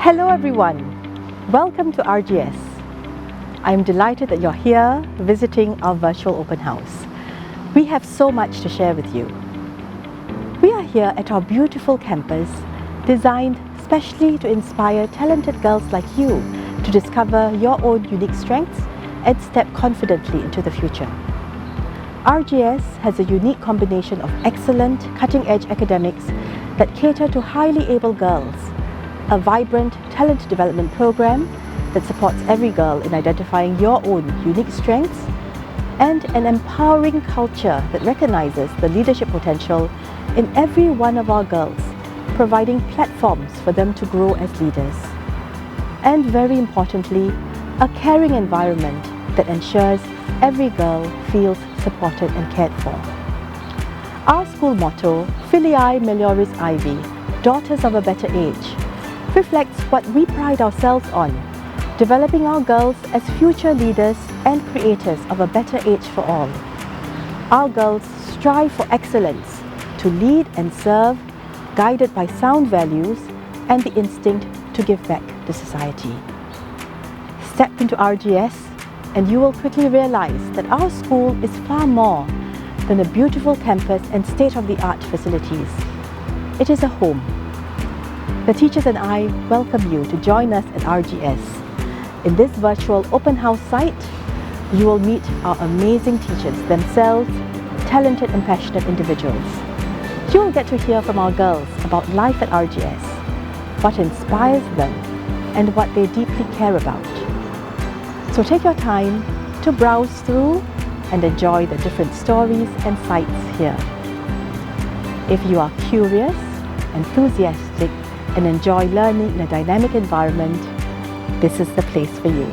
Hello everyone, welcome to RGS. I'm delighted that you're here visiting our virtual open house. We have so much to share with you. We are here at our beautiful campus, designed specially to inspire talented girls like you to discover your own unique strengths and step confidently into the future. RGS has a unique combination of excellent, cutting-edge academics that cater to highly able girls, a vibrant talent development program that supports every girl in identifying your own unique strengths, and an empowering culture that recognizes the leadership potential in every one of our girls, providing platforms for them to grow as leaders. And very importantly, a caring environment that ensures every girl feels supported and cared for. Our school motto, Filii Melioris Ivy, Daughters of a Better Age, reflects what we pride ourselves on, developing our girls as future leaders and creators of a better age for all. Our girls strive for excellence, to lead and serve, guided by sound values and the instinct to give back to society. Step into RGS and you will quickly realize that our school is far more than a beautiful campus and state-of-the-art facilities. It is a home. The teachers and I welcome you to join us at RGS. In this virtual open house site, you will meet our amazing teachers, themselves talented and passionate individuals. You will get to hear from our girls about life at RGS, what inspires them, and what they deeply care about. So take your time to browse through and enjoy the different stories and sights here. If you are curious, enthusiastic, and enjoy learning in a dynamic environment, this is the place for you.